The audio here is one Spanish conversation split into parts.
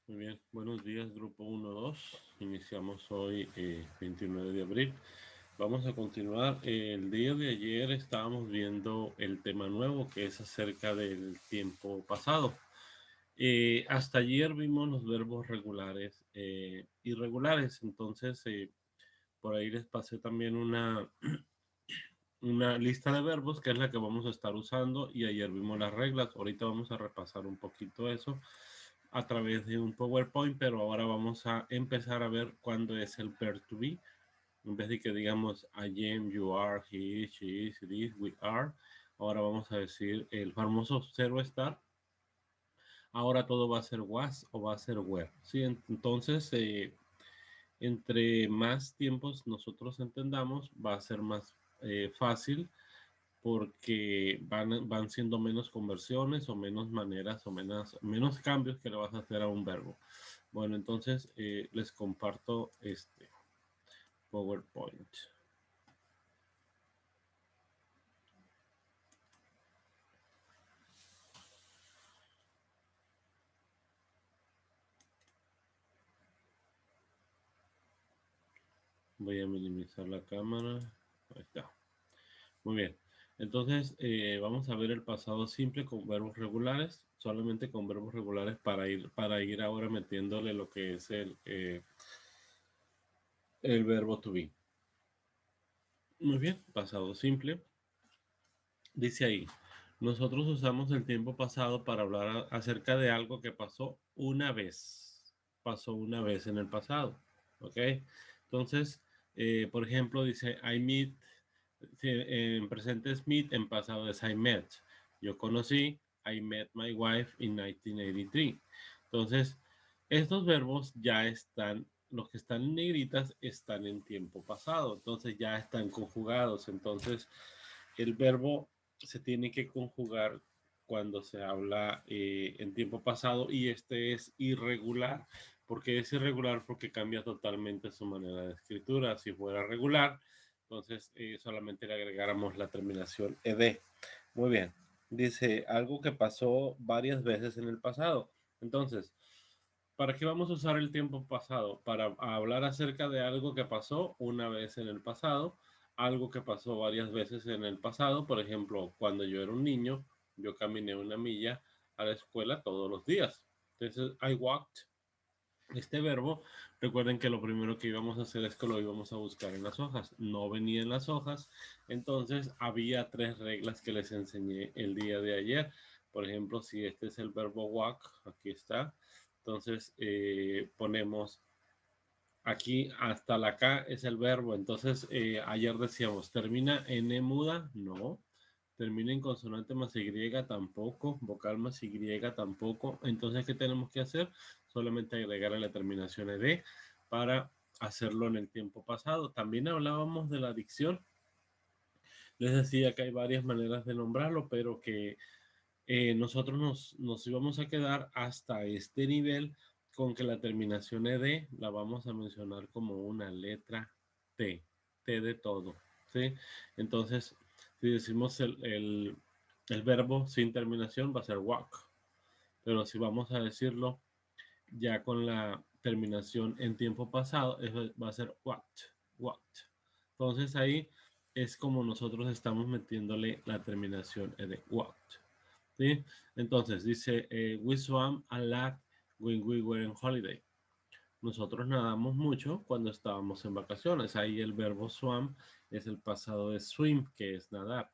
Muy bien, buenos días, grupo 1-2. Iniciamos hoy, 29 de abril. Vamos a continuar. El día de ayer estábamos viendo el tema nuevo que es acerca del tiempo pasado. Hasta ayer vimos los verbos regulares, irregulares. Entonces, por ahí les pasé también una lista de verbos que es la que vamos a estar usando, y ayer vimos las reglas. Ahorita vamos a repasar un poquito eso a través de un PowerPoint, pero ahora vamos a empezar a ver cuándo es el verb to be. En vez de que digamos I am, you are, he is, she is, it is, we are, ahora vamos a decir el famoso zero estar. Ahora todo va a ser was o va a ser were. ¿Sí? Entonces, entre más tiempos nosotros entendamos, va a ser más fácil, porque van siendo menos conversiones o menos maneras o menos cambios que le vas a hacer a un verbo. Bueno, entonces les comparto este PowerPoint. Voy a minimizar la cámara. Ahí está. Muy bien. Entonces, vamos a ver el pasado simple con verbos regulares, solamente con verbos regulares para ir ahora metiéndole lo que es el verbo to be. Muy bien, pasado simple. Dice ahí, nosotros usamos el tiempo pasado para hablar acerca de algo que pasó una vez. Pasó una vez en el pasado. ¿Ok? Entonces, por ejemplo, dice I meet. En presente es meet, en pasado es I met. Yo conocí, I met my wife in 1983. Entonces, estos verbos ya están, los que están en negritas están en tiempo pasado. Entonces ya están conjugados. Entonces, el verbo se tiene que conjugar cuando se habla en tiempo pasado, y este es irregular. Porque es irregular porque cambia totalmente su manera de escritura. Si fuera regular, entonces solamente le agregáramos la terminación ed. Muy bien. Dice algo que pasó varias veces en el pasado. Entonces, ¿para qué vamos a usar el tiempo pasado? Para hablar acerca de algo que pasó una vez en el pasado, algo que pasó varias veces en el pasado. Por ejemplo, cuando yo era un niño, yo caminé 1 milla a la escuela todos los días. Entonces, I walked. Este verbo, recuerden que lo primero que íbamos a hacer es que lo íbamos a buscar en las hojas. No venía en las hojas, entonces había 3 reglas que les enseñé el día de ayer. Por ejemplo, si este es el verbo walk, aquí está. Entonces ponemos aquí hasta la K es el verbo. Entonces ayer decíamos, ¿termina en E muda? No. Termina en consonante más Y tampoco. Vocal más Y tampoco. Entonces, ¿qué tenemos que hacer? Solamente agregar la terminación ed para hacerlo en el tiempo pasado. También hablábamos de la dicción. Les decía que hay varias maneras de nombrarlo, pero que nosotros nos íbamos a quedar hasta este nivel con que la terminación ed la vamos a mencionar como una letra T, T de todo, ¿sí? Entonces, si decimos el verbo sin terminación va a ser walk, pero si vamos a decirlo ya con la terminación en tiempo pasado, eso va a ser walked. Entonces ahí es como nosotros estamos metiéndole la terminación ed, walked. ¿Sí? Entonces dice, we swam a lot when we were on holiday. Nosotros nadamos mucho cuando estábamos en vacaciones. Ahí el verbo swam es el pasado de swim, que es nadar.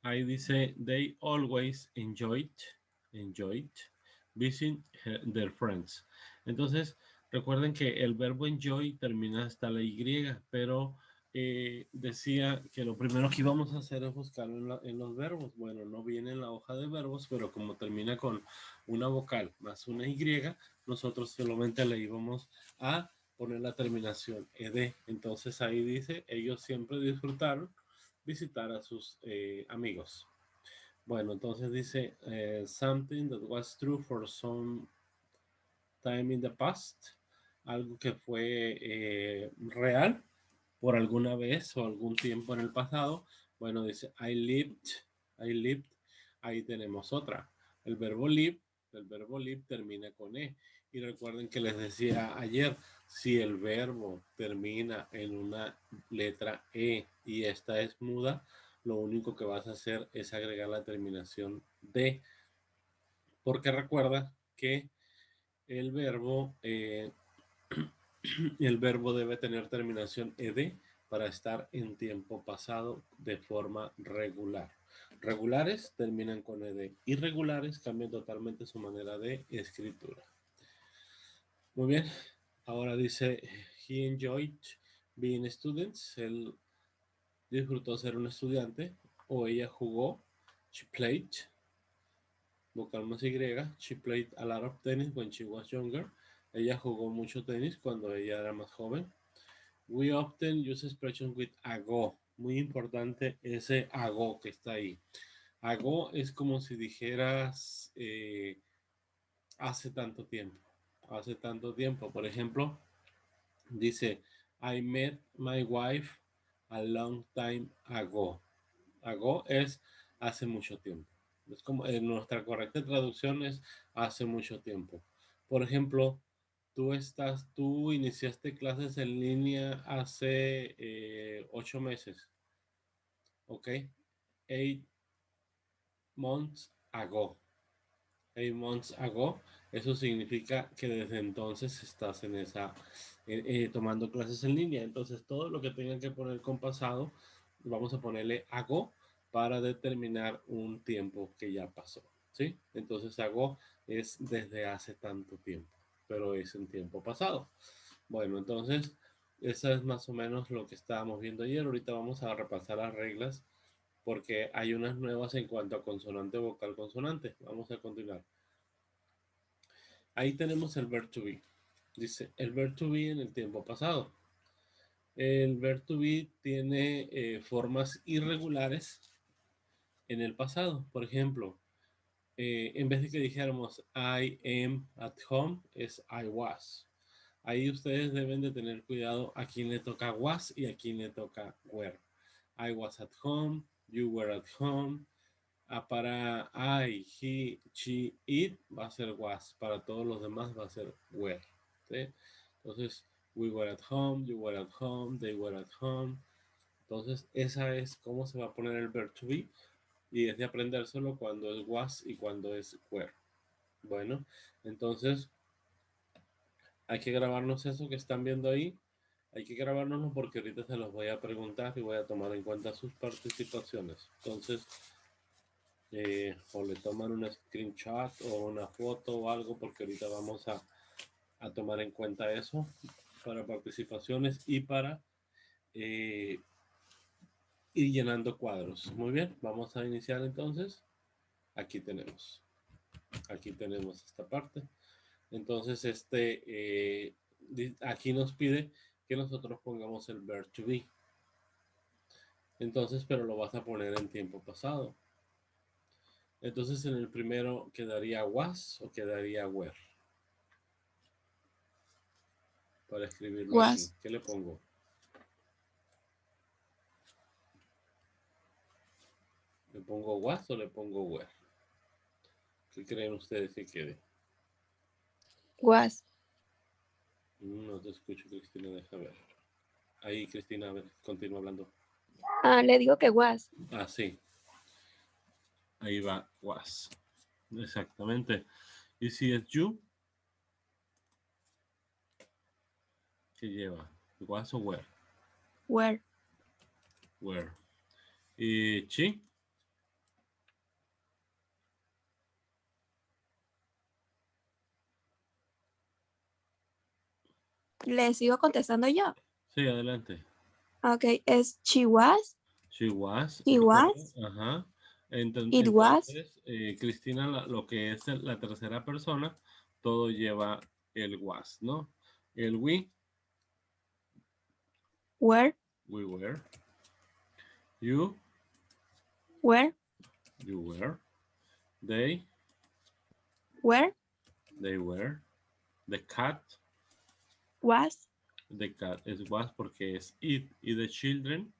Ahí dice, they always enjoyed visiting their friends. Entonces, recuerden que el verbo enjoy termina hasta la Y, pero decía que lo primero que íbamos a hacer es buscarlo en los verbos. Bueno, no viene en la hoja de verbos, pero como termina con una vocal más una Y, nosotros solamente le íbamos a poner la terminación ed. Entonces ahí dice, ellos siempre disfrutaron visitar a sus amigos. Bueno, entonces dice, something that was true for some time in the past, algo que fue real por alguna vez o algún tiempo en el pasado. Bueno, dice, I lived, ahí tenemos otra. El verbo live El verbo live termina con E. Y recuerden que les decía ayer, si el verbo termina en una letra E y esta es muda, lo único que vas a hacer es agregar la terminación de, porque recuerda que el verbo, el verbo debe tener terminación ed para estar en tiempo pasado de forma regular. Regulares terminan con ed, irregulares cambian totalmente su manera de escritura. Muy bien, ahora dice, he enjoyed being students, él disfrutó ser un estudiante, o ella jugó, she played, vocal más Y, she played a lot of tennis when she was younger, ella jugó mucho tenis cuando ella era más joven. We often use expressions with ago, muy importante ese ago que está ahí. Ago es como si dijeras hace tanto tiempo, por ejemplo, dice, I met my wife a long time ago. Ago es hace mucho tiempo. Es como en nuestra correcta traducción es hace mucho tiempo. Por ejemplo, tú iniciaste clases en línea hace 8 meses. ¿Ok? 8 months ago. 8 months ago. Eso significa que desde entonces estás en esa tomando clases en línea. Entonces todo lo que tengan que poner con pasado, vamos a ponerle ago para determinar un tiempo que ya pasó. ¿Sí? Entonces ago es desde hace tanto tiempo, pero es en tiempo pasado. Bueno, entonces eso es más o menos lo que estábamos viendo ayer. Ahorita vamos a repasar las reglas porque hay unas nuevas en cuanto a consonante, vocal, consonante. Vamos a continuar. Ahí tenemos el verb to be. Dice el verb to be en el tiempo pasado. El verb to be tiene formas irregulares en el pasado. Por ejemplo, en vez de que dijéramos I am at home, es I was. Ahí ustedes deben de tener cuidado a quién le toca was y a quién le toca were. I was at home, you were at home. Para I, he, she, it va a ser was. Para todos los demás va a ser were. ¿Sí? Entonces, we were at home, you were at home, they were at home. Entonces, esa es cómo se va a poner el verb to be. Y es de aprendérselo cuando es was y cuando es were. Bueno, entonces hay que grabarnos eso que están viendo ahí. Hay que grabárnoslo porque ahorita se los voy a preguntar y voy a tomar en cuenta sus participaciones. Entonces, o le toman un screenshot o una foto o algo porque ahorita vamos a tomar en cuenta eso para participaciones y para ir llenando cuadros. Muy bien, vamos a iniciar entonces. Aquí tenemos esta parte. Entonces aquí nos pide que nosotros pongamos el verb to be. Entonces, pero lo vas a poner en tiempo pasado. Entonces, en el primero quedaría was o quedaría were. Para escribirlo was. Aquí. ¿Qué le pongo? ¿Le pongo was o le pongo were? ¿Qué creen ustedes que quede? Was. No te escucho, Cristina, deja ver. Ahí, Cristina, a ver, continúa hablando. Le digo que was. Ah, sí. Ahí va, was. Exactamente. ¿Y si es you? ¿Qué lleva? ¿Was o were? Were. Were. ¿Y she? ¿Le sigo contestando yo? Sí, adelante. Ok, es she was. She was. He was. Ajá. It was. Entonces, Cristina, lo que es la tercera persona, todo lleva el was, ¿no? El we. Were. We were. You. Were. You were. They. Were. They were. The cat. Was. The cat es was porque es it. Y the children.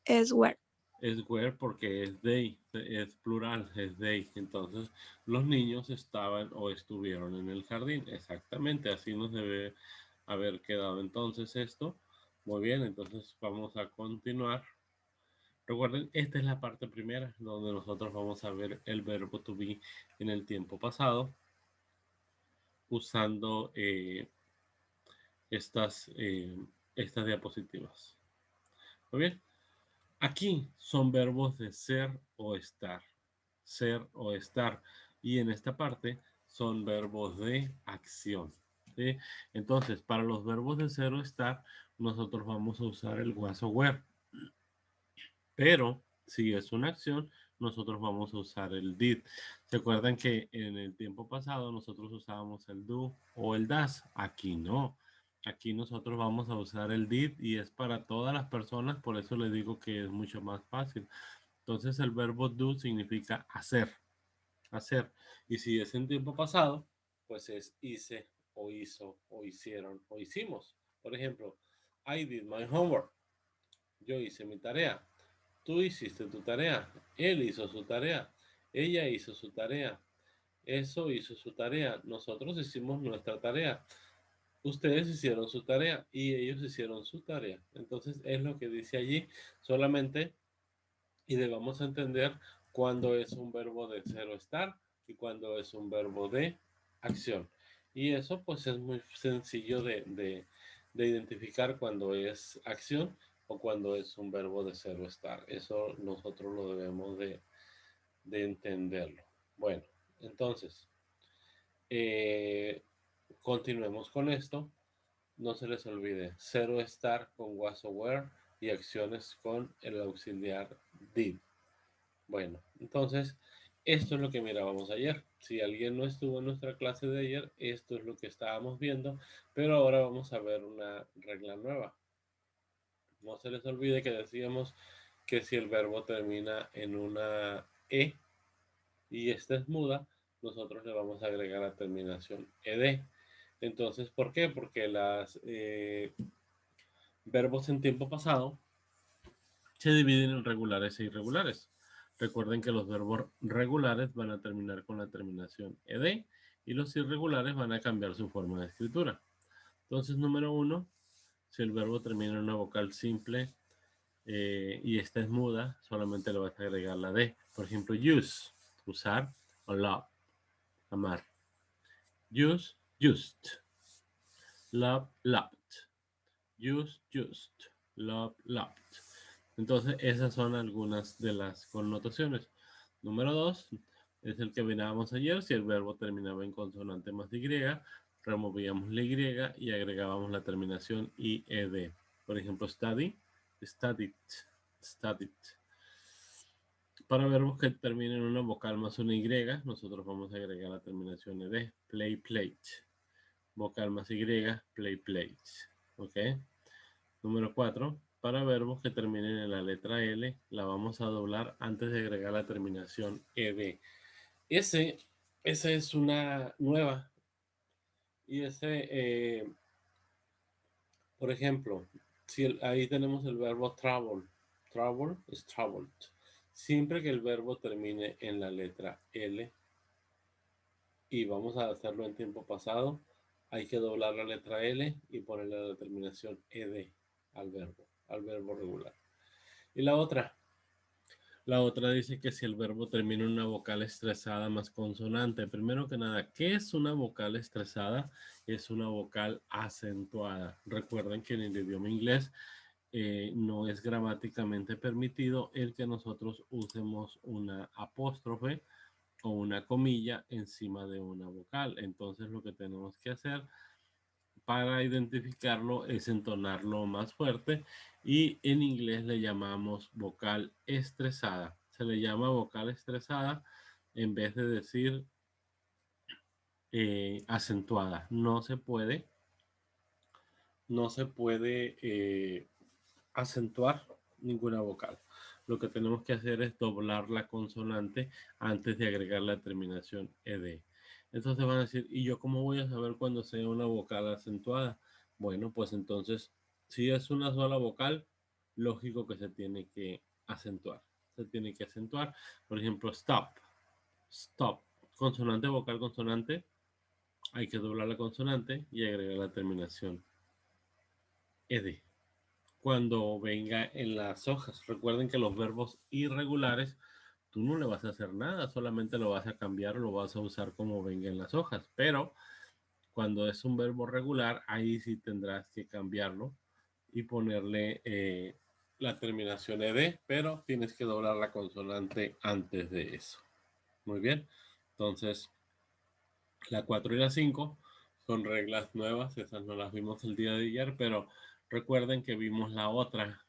Es were. Es were porque es they, es plural, es they. Entonces, los niños estaban o estuvieron en el jardín. Exactamente, así nos debe haber quedado entonces esto. Muy bien, entonces vamos a continuar. Recuerden, esta es la parte primera donde nosotros vamos a ver el verbo to be en el tiempo pasado usando estas diapositivas. Muy bien, aquí son verbos de ser o estar. Ser o estar. Y en esta parte son verbos de acción. ¿Sí? Entonces, para los verbos de ser o estar, nosotros vamos a usar el was o were. Pero si es una acción, nosotros vamos a usar el did. ¿Se acuerdan que en el tiempo pasado nosotros usábamos el do o el das? Aquí no. Aquí nosotros vamos a usar el did y es para todas las personas, por eso les digo que es mucho más fácil. Entonces el verbo do significa hacer, hacer. Y si es en tiempo pasado, pues es hice o hizo o hicieron o hicimos. Por ejemplo, I did my homework. Yo hice mi tarea. Tú hiciste tu tarea, él hizo su tarea, ella hizo su tarea, eso hizo su tarea, nosotros hicimos nuestra tarea, ustedes hicieron su tarea y ellos hicieron su tarea. Entonces es lo que dice allí solamente y debemos entender cuándo es un verbo de ser o estar y cuándo es un verbo de acción. Y eso pues es muy sencillo de identificar cuando es acción o cuando es un verbo de ser o estar. Eso nosotros lo debemos de entenderlo. Bueno, entonces, eh, continuemos con esto. No se les olvide, ser o estar con was o were y acciones con el auxiliar did. Bueno, entonces, esto es lo que mirábamos ayer. Si alguien no estuvo en nuestra clase de ayer, esto es lo que estábamos viendo, pero ahora vamos a ver una regla nueva. No se les olvide que decíamos que si el verbo termina en una E y esta es muda, nosotros le vamos a agregar la terminación ed. Entonces, ¿por qué? Porque los verbos en tiempo pasado se dividen en regulares e irregulares. Recuerden que los verbos regulares van a terminar con la terminación ed y los irregulares van a cambiar su forma de escritura. Entonces, número 1, si el verbo termina en una vocal simple y esta es muda, solamente le vas a agregar la d. Por ejemplo, use, usar, o love, amar. Use, used. Love, loved. Use, used. Love, loved. Entonces, esas son algunas de las connotaciones. Número 2 es el que mirábamos ayer. Si el verbo terminaba en consonante más y, removíamos la y y agregábamos la terminación ied. Por ejemplo, study, studied, studied. Para verbos que terminen en una vocal más una y, nosotros vamos a agregar la terminación ed. Play, plate. Vocal más y, play, plates. ¿Ok? Número 4. Para verbos que terminen en la letra L, la vamos a doblar antes de agregar la terminación ed. Esa es una nueva. Y por ejemplo, si ahí tenemos el verbo travel. Travel es traveled. Siempre que el verbo termine en la letra L, y vamos a hacerlo en tiempo pasado, hay que doblar la letra L y ponerle la terminación ed al verbo regular. Y la otra dice que si el verbo termina en una vocal estresada más consonante. Primero que nada, ¿qué es una vocal estresada? Es una vocal acentuada. Recuerden que en el idioma inglés no es gramáticamente permitido el que nosotros usemos una apóstrofe o una comilla encima de una vocal. Entonces lo que tenemos que hacer para identificarlo es entonarlo más fuerte y en inglés le llamamos vocal estresada. Se le llama vocal estresada en vez de decir acentuada. No se puede acentuar ninguna vocal. Lo que tenemos que hacer es doblar la consonante antes de agregar la terminación ed. Entonces van a decir, ¿y yo cómo voy a saber cuando sea una vocal acentuada? Bueno, pues entonces, si es una sola vocal, lógico que se tiene que acentuar. se tiene que acentuar. Por ejemplo, stop. Stop. Consonante, vocal, consonante. Hay que doblar la consonante y agregar la terminación ed. Cuando venga en las hojas. Recuerden que los verbos irregulares tú no le vas a hacer nada, solamente lo vas a cambiar, lo vas a usar como venga en las hojas. Pero cuando es un verbo regular, ahí sí tendrás que cambiarlo y ponerle la terminación ed, pero tienes que doblar la consonante antes de eso. Muy bien. Entonces, la 4 y la 5 son reglas nuevas, esas no las vimos el día de ayer, pero recuerden que vimos la otra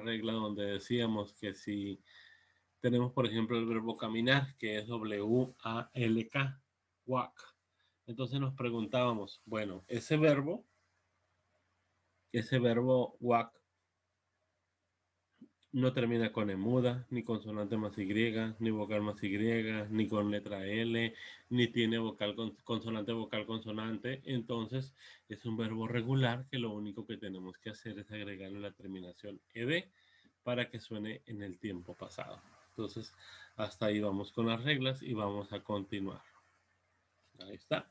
regla donde decíamos que si tenemos, por ejemplo, el verbo caminar, que es W-A-L-K, walk. Entonces nos preguntábamos, bueno, ese verbo walk no termina con E muda, ni consonante más Y, ni vocal más Y, ni con letra L, ni tiene vocal consonante, vocal, consonante. Entonces es un verbo regular que lo único que tenemos que hacer es agregarle la terminación ed para que suene en el tiempo pasado. Entonces hasta ahí vamos con las reglas y vamos a continuar. Ahí está.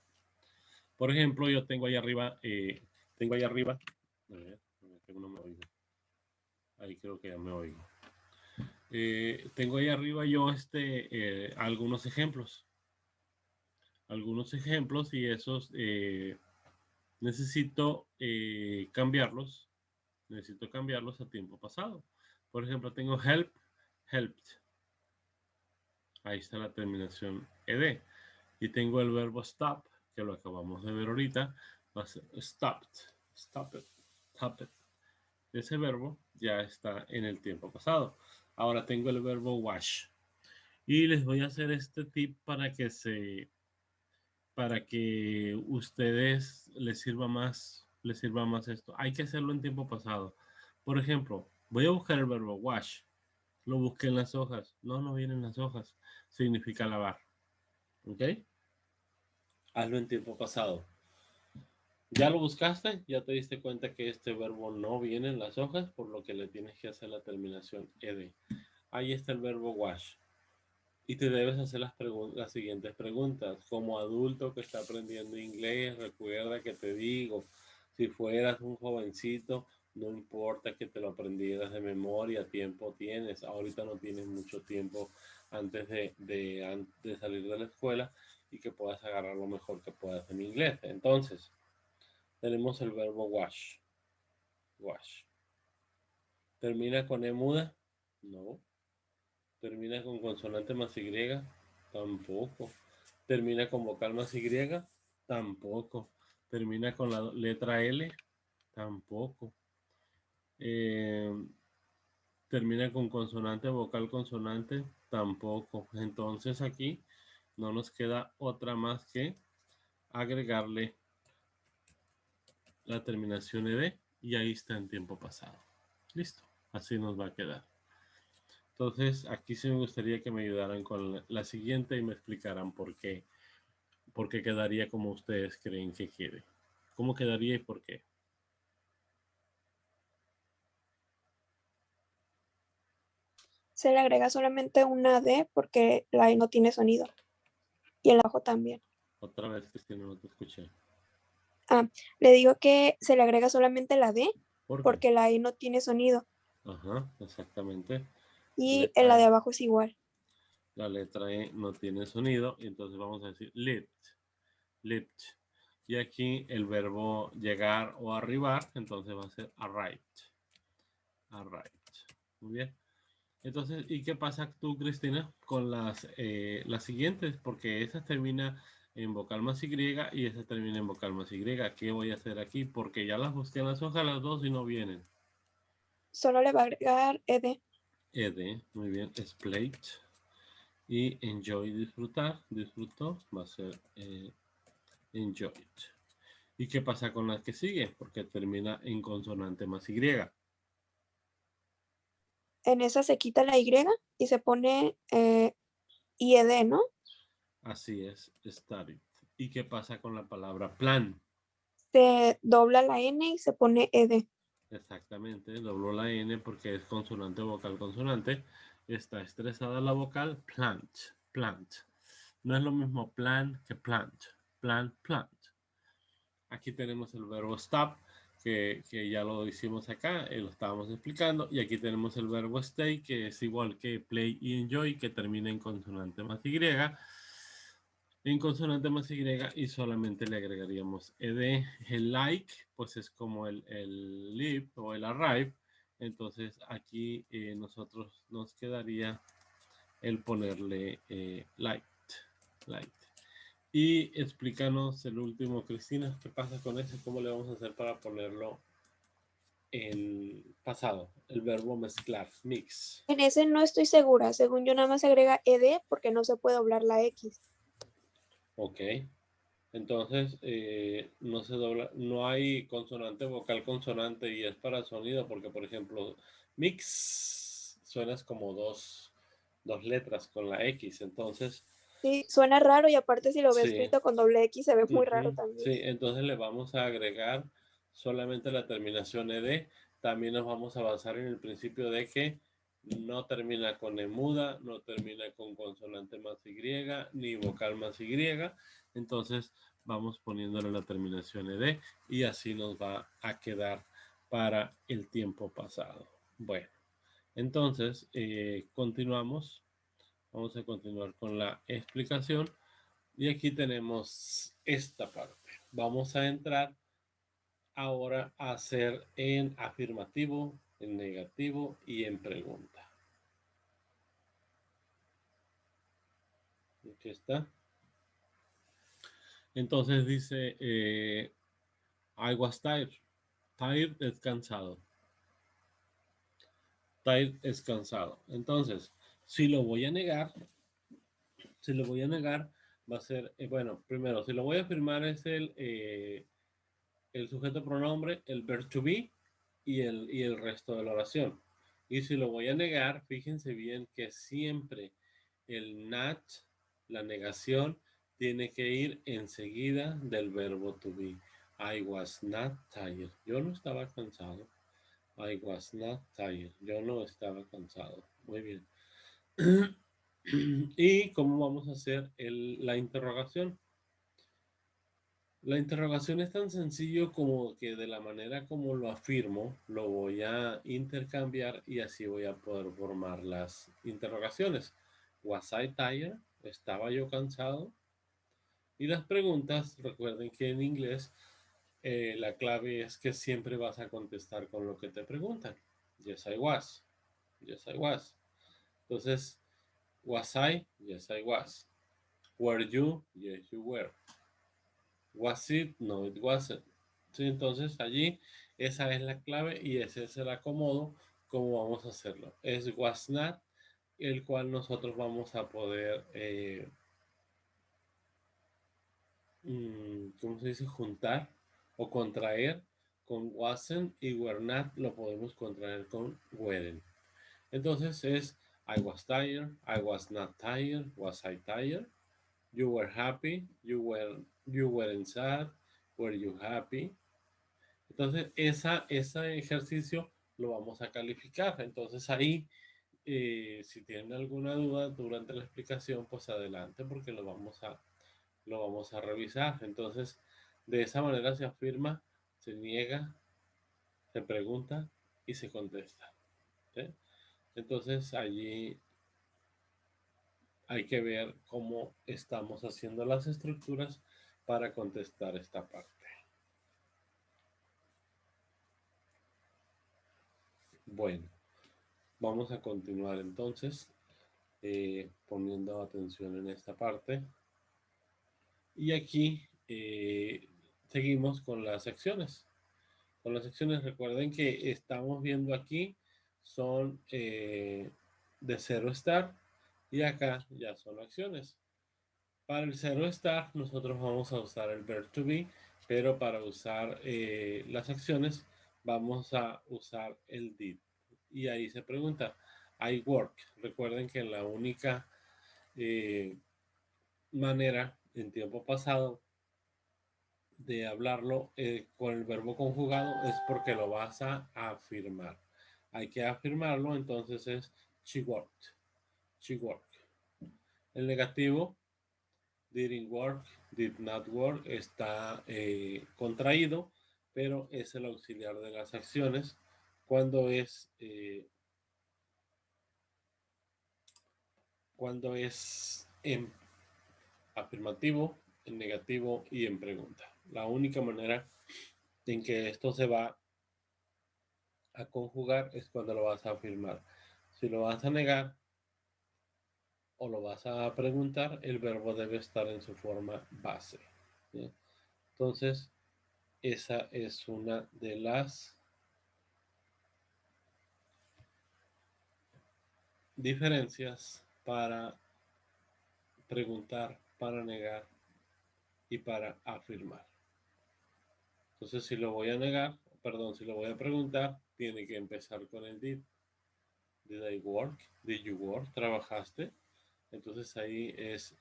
Por ejemplo, yo tengo ahí arriba, a ver, que no me oigo. Ahí creo que ya me oigo. Tengo ahí arriba yo algunos ejemplos y esos necesito cambiarlos a tiempo pasado. Por ejemplo, tengo help, helped. Ahí está la terminación ed. Y tengo el verbo stop, que lo acabamos de ver ahorita. Va a ser stopped, stop it, stop it. Ese verbo ya está en el tiempo pasado. Ahora tengo el verbo wash. Y les voy a hacer este tip para que ustedes les sirva más esto. Hay que hacerlo en tiempo pasado. Por ejemplo, voy a buscar el verbo wash. Lo busqué en las hojas. No vienen las hojas. Significa lavar. ¿Ok? Hazlo en tiempo pasado. ¿Ya lo buscaste? ¿Ya te diste cuenta que este verbo no viene en las hojas? Por lo que le tienes que hacer la terminación ed. Ahí está el verbo wash. Y te debes hacer las siguientes preguntas. Como adulto que está aprendiendo inglés, recuerda que te digo, si fueras un jovencito, no importa que te lo aprendieras de memoria, tiempo tienes. Ahorita no tienes mucho tiempo antes de salir de la escuela y que puedas agarrar lo mejor que puedas en inglés. Entonces, tenemos el verbo wash. Wash. ¿Termina con E muda? No. ¿Termina con consonante más Y? Tampoco. ¿Termina con vocal más Y? Tampoco. ¿Termina con la letra L? Tampoco. ¿Termina con consonante, vocal, consonante? Tampoco. Entonces aquí no nos queda otra más que agregarle la terminación ed y ahí está en tiempo pasado. Listo. Así nos va a quedar. Entonces, aquí sí me gustaría que me ayudaran con la siguiente y me explicaran por qué quedaría como ustedes creen que quede. ¿Cómo quedaría y por qué? Se le agrega solamente una D porque la E no tiene sonido. Y el ajo también. Otra vez, Cristina, no te escuché. Le digo que se le agrega solamente la D ¿Por qué? porque la E no tiene sonido. Ajá, exactamente. Y en Letra la de E. abajo es igual. La letra E no tiene sonido y entonces vamos a decir lift, lift. Y aquí el verbo llegar o arribar, entonces va a ser arrived. Arrived. Muy bien. Entonces, ¿y qué pasa tú, Cristina, con las siguientes? Porque esa termina en vocal más Y y esa termina en vocal más Y. ¿Qué voy a hacer aquí? Porque ya las busqué en las hojas las dos y no vienen. Solo le va a agregar ED. Ed, muy bien, es plate. Y enjoy, disfrutar, disfrutó, va a ser enjoyed. ¿Y qué pasa con la que sigue? Porque termina en consonante más Y. En esa se quita la Y y se pone IED, ¿no? Así es, started. ¿Y qué pasa con la palabra plan? Se dobla la N y se pone ED. Exactamente, dobló la N porque es consonante, vocal, consonante. Está estresada la vocal plant, plant. No es lo mismo plan que plant, plant, plant. Aquí tenemos el verbo stop, que ya lo hicimos acá, lo estábamos explicando. Y aquí tenemos el verbo stay, que es igual que play y enjoy, que termina en consonante más Y. En consonante más Y y solamente le agregaríamos ed. El like, pues es como el leave o el arrive. Entonces aquí nosotros nos quedaría el ponerle light, light. Y explícanos el último, Cristina, ¿qué pasa con ese? ¿Cómo le vamos a hacer para ponerlo en pasado? El verbo mezclar, mix. En ese no estoy segura. Según yo, nada más se agrega ed porque no se puede doblar la X. Ok. Entonces, no se dobla, no hay consonante, vocal, consonante y es para sonido, porque por ejemplo, mix suenas como dos letras con la X, entonces, Sí, suena raro y aparte si lo ve sí. escrito con doble X se ve muy raro Sí, también. entonces le vamos a agregar solamente la terminación ed. También nos vamos a basar en el principio de que no termina con e muda, no termina con consonante más y, ni vocal más y. Entonces vamos poniéndole la terminación ed y así nos va a quedar para el tiempo pasado. Bueno, entonces continuamos. Vamos a continuar con la explicación. Y aquí tenemos esta parte. Vamos a entrar ahora a hacer en afirmativo, en negativo y en pregunta. Aquí está. Entonces dice, I was tired. Tired es cansado. Tired es cansado. Entonces, si lo voy a negar, va a ser, bueno, primero, si lo voy a afirmar es el sujeto pronombre, el verb to be y el resto de la oración. Y si lo voy a negar, fíjense bien que siempre el not, la negación, tiene que ir enseguida del verbo to be. I was not tired. Yo no estaba cansado. I was not tired. Yo no estaba cansado. Muy bien. ¿Y cómo vamos a hacer la interrogación? La interrogación es tan sencillo como que de la manera como lo afirmo, lo voy a intercambiar y así voy a poder formar las interrogaciones. Was I tired? ¿Estaba yo cansado? Y las preguntas, recuerden que en inglés la clave es que siempre vas a contestar con lo que te preguntan. Yes, I was. Yes, I was. Entonces, was I? Yes, I was. Were you? Yes, you were. Was it? No, it wasn't. Sí, entonces allí esa es la clave y ese es el acomodo como vamos a hacerlo. Es was not, el cual nosotros vamos a poder, ¿cómo se dice? Juntar o contraer con wasn't y were not lo podemos contraer con weren't. Entonces es I was tired, I was not tired, was I tired, you were happy, you weren't sad, were you happy. Entonces, ese ejercicio lo vamos a calificar. Entonces, ahí, si tienen alguna duda durante la explicación, pues adelante, porque lo vamos a revisar. Entonces, de esa manera se afirma, se niega, se pregunta y se contesta. ¿Sí? Entonces, allí hay que ver cómo estamos haciendo las estructuras para contestar esta parte. Bueno, vamos a continuar entonces. Poniendo atención en esta parte. Y aquí seguimos con las secciones. Con las secciones, recuerden que estamos viendo aquí son de 0 estar y acá ya son acciones. Para el 0 estar nosotros vamos a usar el verb to be, pero para usar las acciones vamos a usar el did. Y ahí se pregunta, I work. Recuerden que la única manera en tiempo pasado de hablarlo con el verbo conjugado es porque lo vas a afirmar. Hay que afirmarlo, entonces es She worked. She worked. El negativo, didn't work, did not work, está contraído, pero es el auxiliar de las acciones cuando es en afirmativo, en negativo y en pregunta. La única manera en que esto se va a conjugar es cuando lo vas a afirmar. Si lo vas a negar o lo vas a preguntar, el verbo debe estar en su forma base. ¿Sí? Entonces, esa es una de las diferencias para preguntar, para negar y para afirmar. Entonces, si lo voy a negar, perdón, si lo voy a preguntar, tiene que empezar con el did. Did I work? Did you work? ¿Trabajaste? Entonces ahí es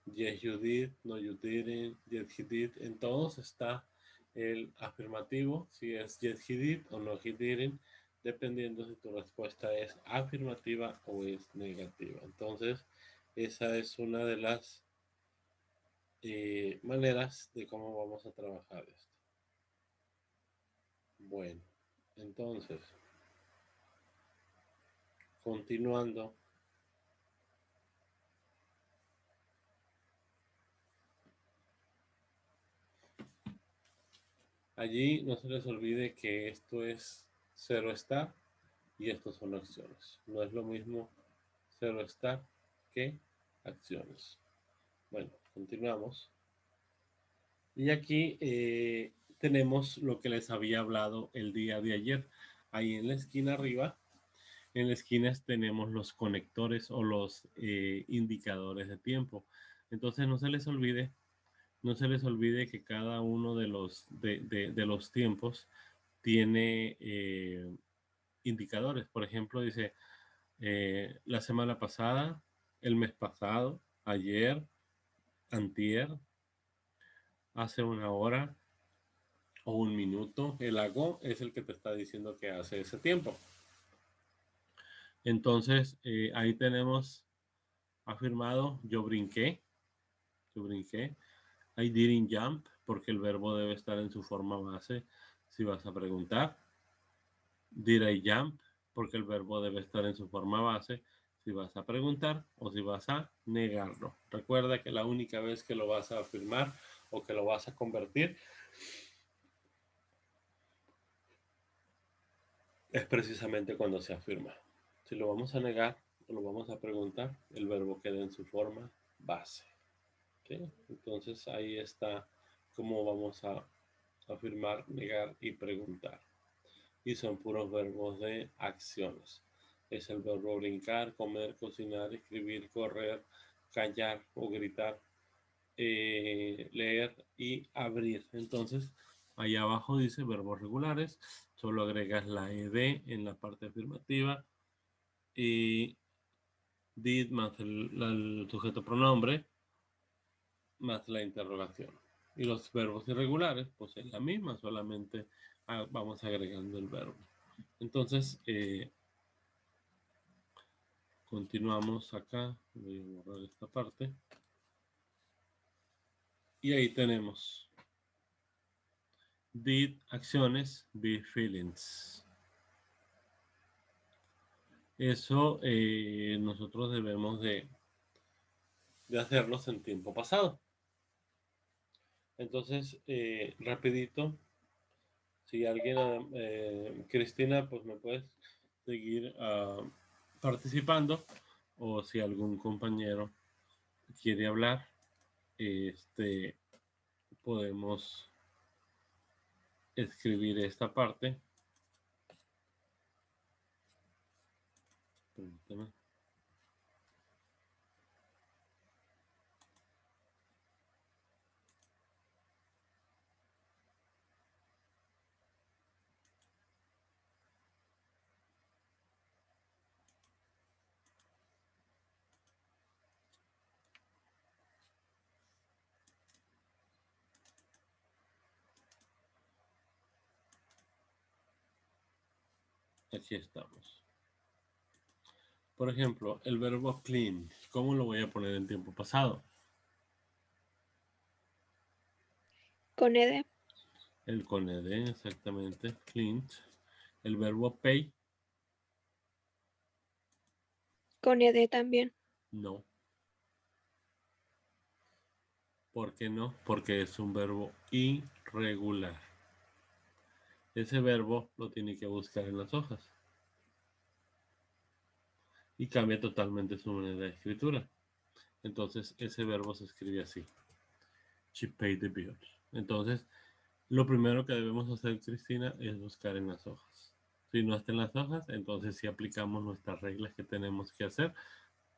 yes you did, no you didn't, yes he did. En todos está el afirmativo, si es yes he did o no he didn't, dependiendo si tu respuesta es afirmativa o es negativa. Entonces, esa es una de las maneras de cómo vamos a trabajar esto. Bueno, entonces, continuando. Allí no se les olvide que esto es cero estar y estos son acciones. No es lo mismo cero estar que acciones. Bueno, continuamos. Y aquí tenemos lo que les había hablado el día de ayer. Ahí en la esquina arriba, en la esquina tenemos los conectores o los indicadores de tiempo. Entonces no se les olvide que cada uno de los tiempos tiene indicadores. Por ejemplo, dice la semana pasada, el mes pasado, ayer, antier, hace una hora o un minuto. El ago es el que te está diciendo que hace ese tiempo. Entonces, ahí tenemos afirmado, yo brinqué. I didn't jump, porque el verbo debe estar en su forma base si vas a preguntar. Did I jump? Porque el verbo debe estar en su forma base si vas a preguntar o si vas a negarlo. Recuerda que la única vez que lo vas a afirmar o que lo vas a convertir es precisamente cuando se afirma. Si lo vamos a negar o lo vamos a preguntar, el verbo queda en su forma base. ¿Okay? Entonces ahí está cómo vamos a afirmar, negar y preguntar. Y son puros verbos de acciones. Es el verbo brincar, comer, cocinar, escribir, correr, callar o gritar, leer y abrir. Entonces, ahí abajo dice verbos regulares, solo agregas la ed en la parte afirmativa y did más el sujeto pronombre más la interrogación. Y los verbos irregulares, pues es la misma, solamente vamos agregando el verbo. Entonces, continuamos acá. Voy a borrar esta parte. Y ahí tenemos did acciones, be feelings. Eso nosotros debemos de hacerlos en tiempo pasado. Entonces, rapidito, si alguien, Cristina, pues me puedes seguir participando, o si algún compañero quiere hablar, podemos escribir esta parte. Permítame. Aquí estamos. Por ejemplo, el verbo clean, ¿cómo lo voy a poner en tiempo pasado? Con ed. El con ed, exactamente, cleaned. El verbo pay, Con ed también. no. ¿Por qué no? Porque es un verbo irregular. Ese verbo lo tiene que buscar en las hojas. Y cambia totalmente su manera de escritura. Entonces, ese verbo se escribe así. She paid the bills. Entonces, lo primero que debemos hacer, Cristina, es buscar en las hojas. Si no está en las hojas, entonces sí aplicamos nuestras reglas que tenemos que hacer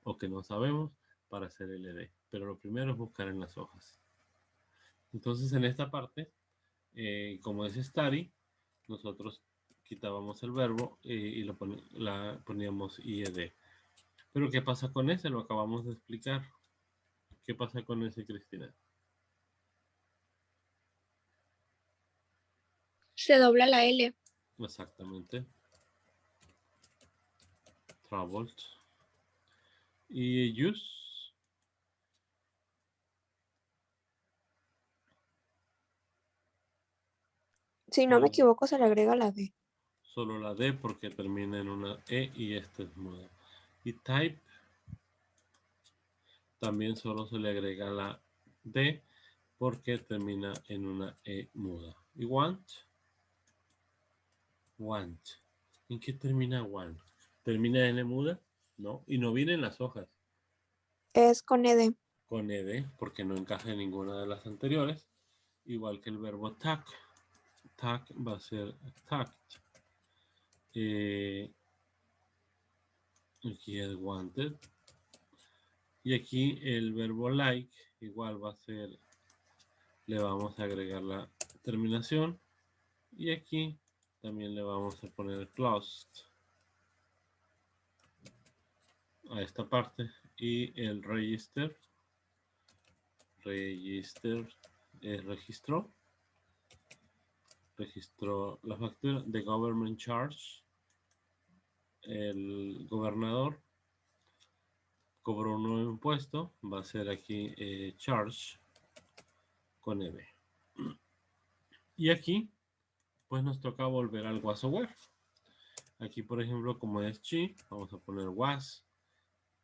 o que no sabemos para hacer el ed. Pero lo primero es buscar en las hojas. Entonces, en esta parte, como es study, nosotros quitábamos el verbo y la poníamos ied. Pero ¿qué pasa con ese? Lo acabamos de explicar. ¿Qué pasa con ese, Cristina? Se dobla la L. Exactamente. Traveled. Y use. Si no me Solo, equivoco, se le agrega la D. solo la D porque termina en una E y esta es muda. Y type también solo se le agrega la D porque termina en una E muda. Y want. Want. ¿En qué termina want? ¿Termina en E muda? No. Y no viene en las hojas. Es con ed. Con ed porque no encaja en ninguna de las anteriores. Igual que el verbo tack. Tack va a ser tacked. Aquí es wanted. Y aquí el verbo like igual va a ser, le vamos a agregar la terminación. Y aquí también le vamos a poner closed a esta parte. Y el register, registró la factura de government charge. El gobernador cobró un nuevo impuesto, va a ser aquí charge con ed. Y aquí pues nos toca volver al was o were. Aquí por ejemplo como es she, vamos a poner was.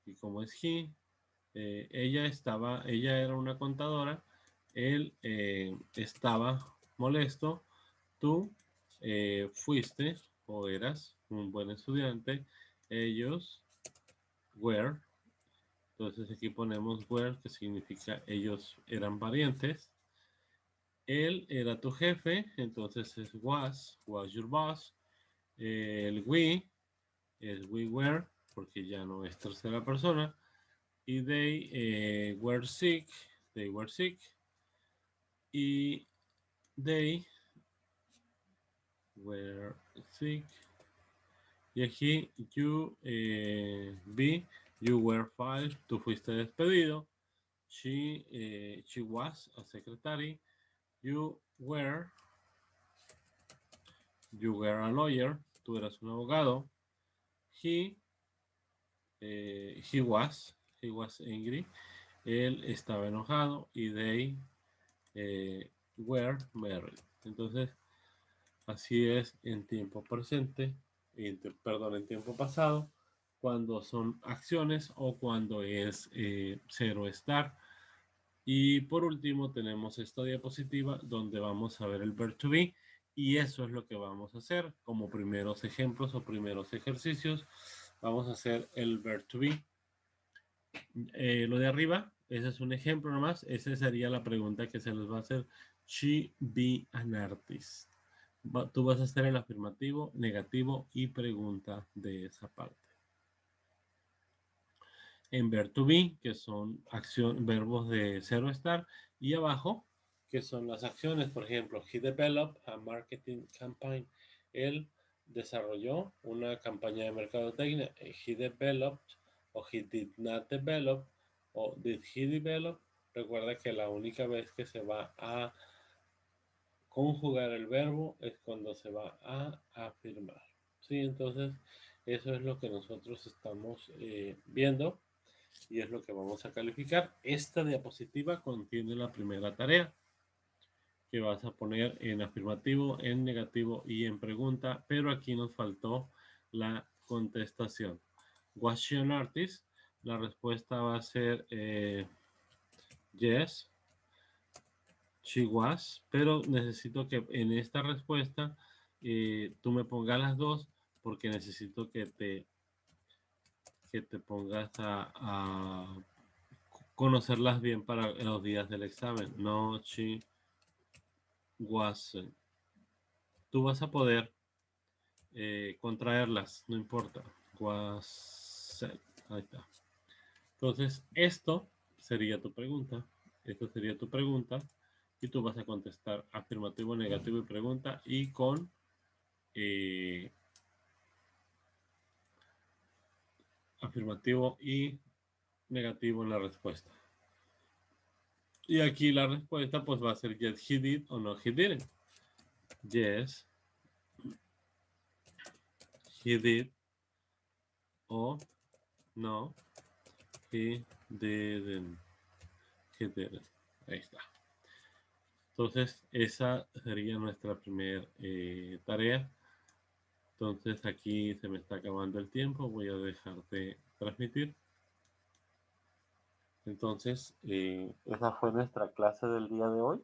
Y como es he, ella era una contadora, él estaba molesto, tú fuiste o eras un buen estudiante, ellos were. Entonces aquí ponemos were, que significa ellos eran parientes. Él era tu jefe, entonces es was your boss. El we es we were, porque ya no es tercera persona. Y they were sick, y they were sick. Y aquí you were fired, tú fuiste despedido. She was a secretary. You were a lawyer, tú eras un abogado. He, he was angry, él estaba enojado. Y they were married. Entonces, así es en tiempo presente, en tiempo pasado, cuando son acciones o cuando es cero estar. Y por último tenemos esta diapositiva donde vamos a ver el verb to be, y eso es lo que vamos a hacer como primeros ejemplos o primeros ejercicios. Vamos a hacer el verb to be. Lo de arriba, ese es un ejemplo nomás. Esa sería la pregunta que se les va a hacer. She be an artist. Tú vas a hacer el afirmativo, negativo y pregunta de esa parte. En verb to be, que son verbos de cero estar, y abajo, que son las acciones. Por ejemplo, he developed a marketing campaign. Él desarrolló una campaña de mercadotecnia. He developed, o he did not develop, o did he develop. Recuerda que la única vez que se va a conjugar el verbo es cuando se va a afirmar. ¿Sí? Entonces, Eso es lo que nosotros estamos viendo y es lo que vamos a calificar. Esta diapositiva contiene la primera tarea que vas a poner en afirmativo, en negativo y en pregunta, pero aquí nos faltó la contestación. Was she an artist? La respuesta va a ser yes, she was, pero necesito que en esta respuesta tú me pongas las dos porque necesito que te pongas a conocerlas bien para los días del examen. No, she wasn't. Tú vas a poder contraerlas, no importa. Wasn't. Ahí está. Entonces, esto sería tu pregunta. Esto sería tu pregunta. Y tú vas a contestar afirmativo, negativo y pregunta. Y con afirmativo y negativo en la respuesta. Y aquí la respuesta pues va a ser yes, he did o no, he didn't. Yes, he did o no, he didn't. He didn't. Ahí está. Entonces, esa sería nuestra primera tarea. Entonces, aquí se me está acabando el tiempo. Voy a dejar de transmitir. Entonces, esa fue nuestra clase del día de hoy.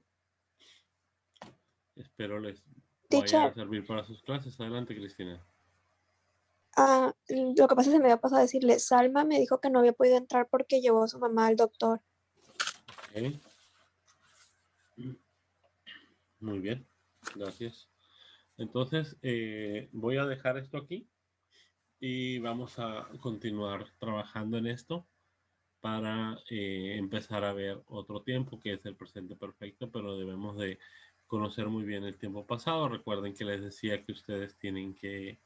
Espero les vaya a Teacher, servir para sus clases. Adelante, Cristina. lo que pasa es que me había pasado a decirle, Salma me dijo que no había podido entrar porque llevó a su mamá al doctor. Okay. Muy bien, gracias. Entonces, voy a dejar esto aquí y vamos a continuar trabajando en esto para empezar a ver otro tiempo que es el presente perfecto, pero debemos de conocer muy bien el tiempo pasado. Recuerden que les decía que ustedes tienen que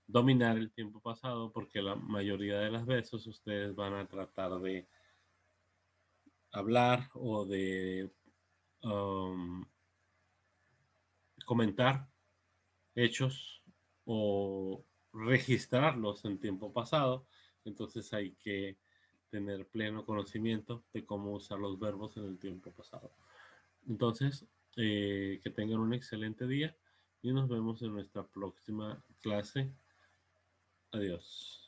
dominar el tiempo pasado porque la mayoría de las veces ustedes van a tratar de hablar o de comentar hechos o registrarlos en tiempo pasado. Entonces hay que tener pleno conocimiento de cómo usar los verbos en el tiempo pasado. Entonces, que tengan un excelente día y nos vemos en nuestra próxima clase. Adiós.